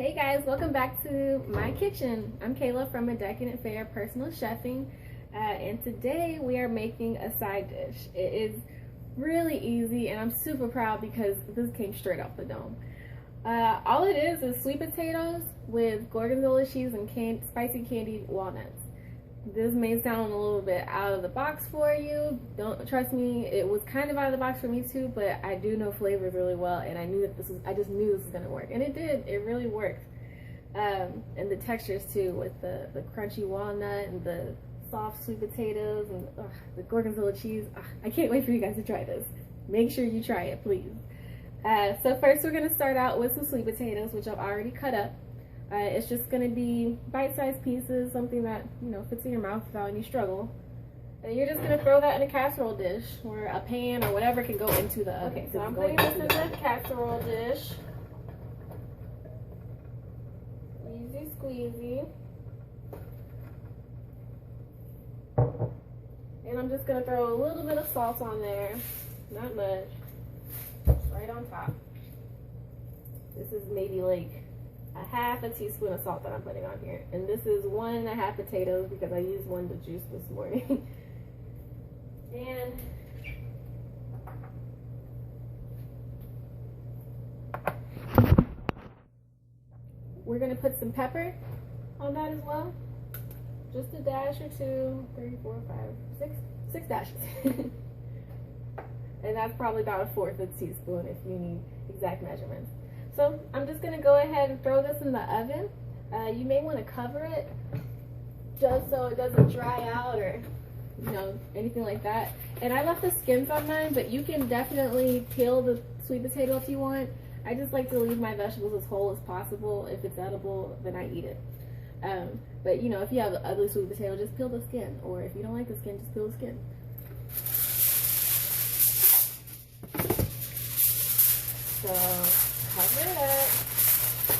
Hey guys, welcome back to my kitchen. I'm Kayla from A Decadent Fare Personal Chefing, and today we are making a side dish. It is really easy, and I'm super proud because this came straight off the dome. All it is sweet potatoes with gorgonzola cheese and spicy candied walnuts. This may sound a little bit out of the box for you. Don't trust me, it was kind of out of the box for me too, but I do know flavors really well, and I just knew this was gonna work, and it did. It really worked. And the textures too, with the crunchy walnut and the soft sweet potatoes and the gorgonzola cheese. I can't wait for you guys to try this. Make sure you try it, please. So first we're gonna start out with some sweet potatoes, which I've already cut up. It's just going to be bite-sized pieces, something that, fits in your mouth without any struggle. And you're just going to throw that in a casserole dish or a pan or whatever can go into the oven. Okay, so I'm putting this in the casserole dish. Easy squeezy. And I'm just going to throw a little bit of salt on there. Not much. Right on top. This is maybe like a half a teaspoon of salt that I'm putting on here, and this is 1.5 potatoes because I used one to juice this morning. And we're gonna put some pepper on that as well, just a dash or two, 3, 4, 5, 6 dashes. And that's probably about 1/4 teaspoon if you need exact measurements. So I'm just going to go ahead and throw this in the oven. You may want to cover it just so it doesn't dry out or, anything like that. And I left the skins on mine, but you can definitely peel the sweet potato if you want. I just like to leave my vegetables as whole as possible. If it's edible, then I eat it. But, if you have an ugly sweet potato, just peel the skin. Or if you don't like the skin, just peel the skin. So cover it up.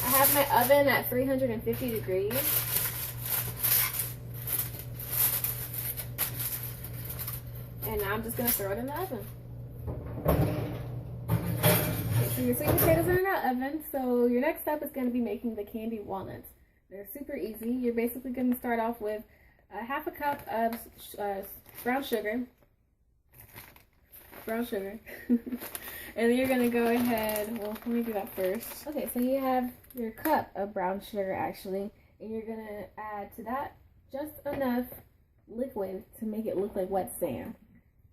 I have my oven at 350 degrees. And now I'm just going to throw it in the oven. Okay, so your sweet potatoes are in the oven. So your next step is going to be making the candied walnuts. They're super easy. You're basically going to start off with a 1/2 cup of brown sugar. And then you're going to go ahead, well, let me do that first. Okay, so you have your cup of brown sugar actually, and you're going to add to that just enough liquid to make it look like wet sand.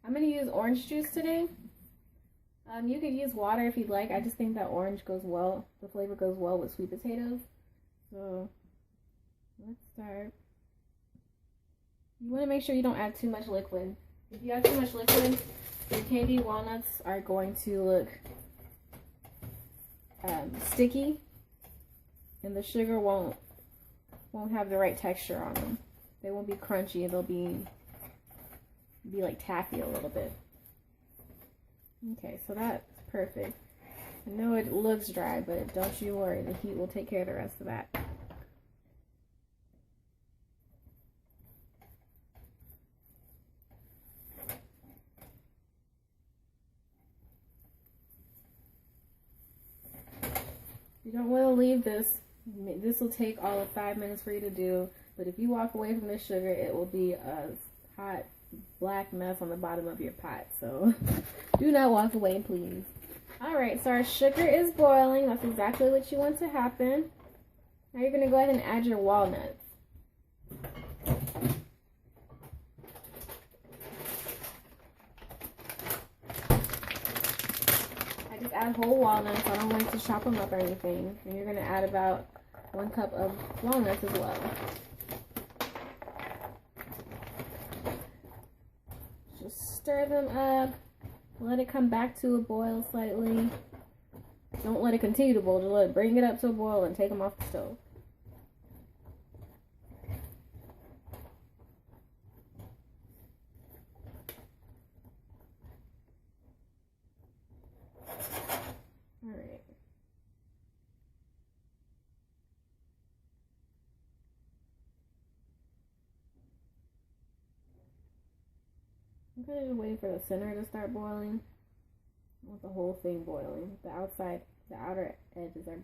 I'm going to use orange juice today. You could use water if you'd like. I just think that orange goes well, the flavor goes well with sweet potatoes. So let's start. You want to make sure you don't add too much liquid. If you add too much liquid, your candied walnuts are going to look sticky, and the sugar won't have the right texture on them. They won't be crunchy. They'll be like taffy a little bit. Okay, so that's perfect. I know it looks dry, but don't you worry. The heat will take care of the rest of that. You don't want to leave this. This will take all of 5 minutes for you to do, but if you walk away from the sugar, it will be a hot black mess on the bottom of your pot. So do not walk away, please. Alright, so our sugar is boiling. That's exactly what you want to happen. Now you're going to go ahead and add your walnuts. Add whole walnuts. I don't like to chop them up or anything. And you're going to add about 1 cup of walnuts as well. Just stir them up. Let it come back to a boil slightly. Don't let it continue to boil. Just let it bring it up to a boil and take them off the stove. Alright. I'm kind of waiting for the center to start boiling. I want the whole thing boiling. The outer edges are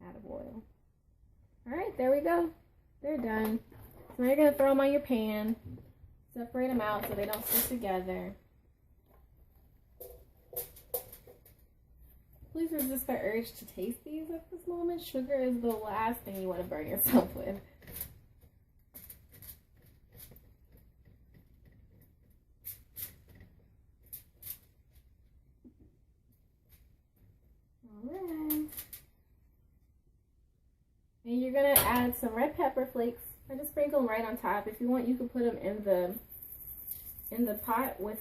out of oil. All right, there we go. They're done. So now you're gonna throw them on your pan. Separate them out so they don't stick together. Please resist the urge to taste these at this moment. Sugar is the last thing you want to burn yourself with. Alright. And you're going to add some red pepper flakes. I just sprinkle them right on top. If you want, you can put them in the pot with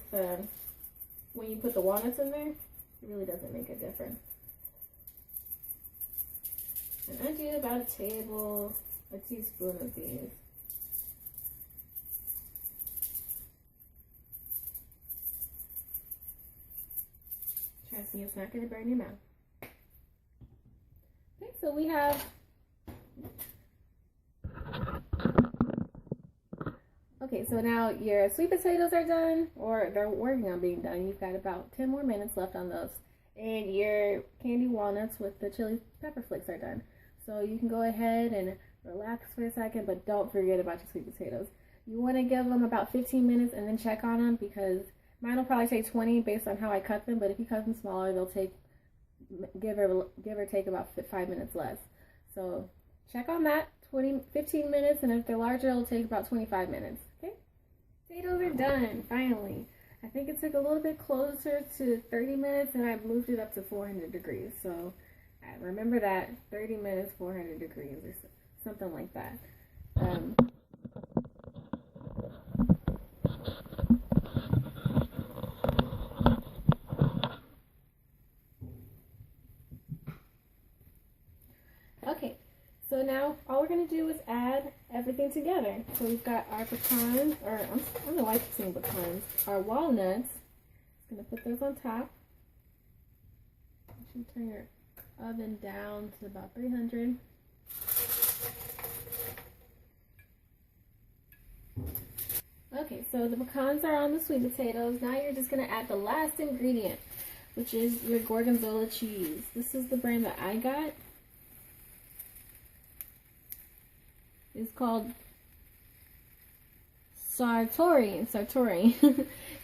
when you put the walnuts in there. It really doesn't make a difference. And I do about a teaspoon of these. Trust me, it's not going to burn your mouth. Okay, so we have okay, so now your sweet potatoes are done, or they're working on being done. You've got about 10 more minutes left on those. And your candied walnuts with the chili pepper flakes are done. So you can go ahead and relax for a second, but don't forget about your sweet potatoes. You want to give them about 15 minutes and then check on them, because mine will probably take 20 based on how I cut them, but if you cut them smaller, they'll take give or take about 5 minutes less. So check on that. 15 minutes, and if they're larger, it'll take about 25 minutes. Okay, potatoes are done finally. I think it took a little bit closer to 30 minutes, and I moved it up to 400 degrees. So remember that, 30 minutes, 400 degrees, or something like that. Okay, so now all we're going to do is add everything together. So we've got our pecans, or I don't know why I keep saying pecans, our walnuts. I'm going to put those on top. You should turn your oven down to about 300. Okay, so the pecans are on the sweet potatoes. Now you're just going to add the last ingredient, which is your Gorgonzola cheese. This is the brand that I got. It's called Sartori.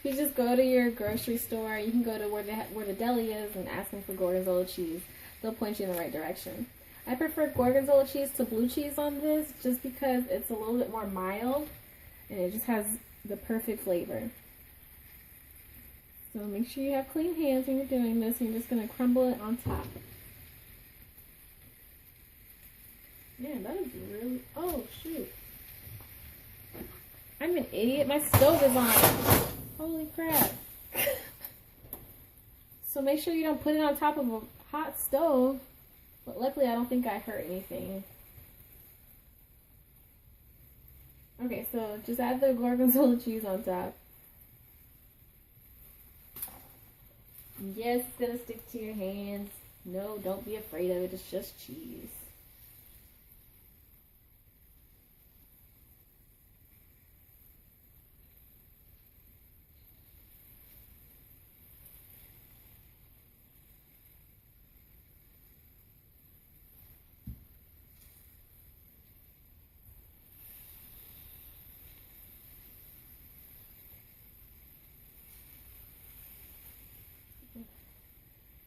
You just go to your grocery store. You can go to where the deli is and ask them for Gorgonzola cheese. They'll point you in the right direction. I prefer Gorgonzola cheese to blue cheese on this, just because it's a little bit more mild and it just has the perfect flavor. So make sure you have clean hands when you're doing this, and you're just going to crumble it on top. Man, that is really... Oh, shoot. I'm an idiot. My stove is on. Holy crap. So make sure you don't put it on top of a hot stove. But luckily, I don't think I hurt anything. Okay, so just add the Gorgonzola cheese on top. Yes, it's going to stick to your hands. No, don't be afraid of it. It's just cheese.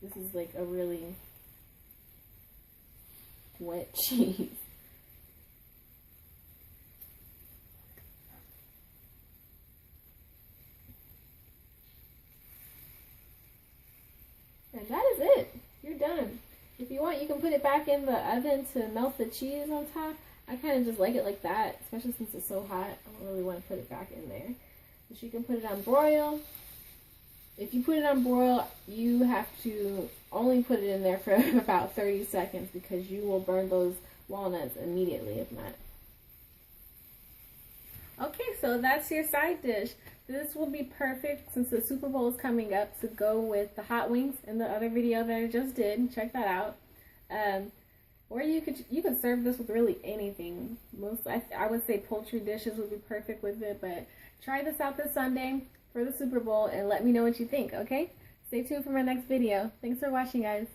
This is like a really wet cheese. And that is it. You're done. If you want, you can put it back in the oven to melt the cheese on top. I kind of just like it like that, especially since it's so hot. I don't really want to put it back in there. But you can put it on broil. If you put it on broil, you have to only put it in there for about 30 seconds, because you will burn those walnuts immediately if not. Okay, so that's your side dish. This will be perfect, since the Super Bowl is coming up, to go with the hot wings in the other video that I just did. Check that out. Or you could serve this with really anything. I would say poultry dishes would be perfect with it, but try this out this Sunday for the Super Bowl and let me know what you think, okay? Stay tuned for my next video. Thanks for watching, guys.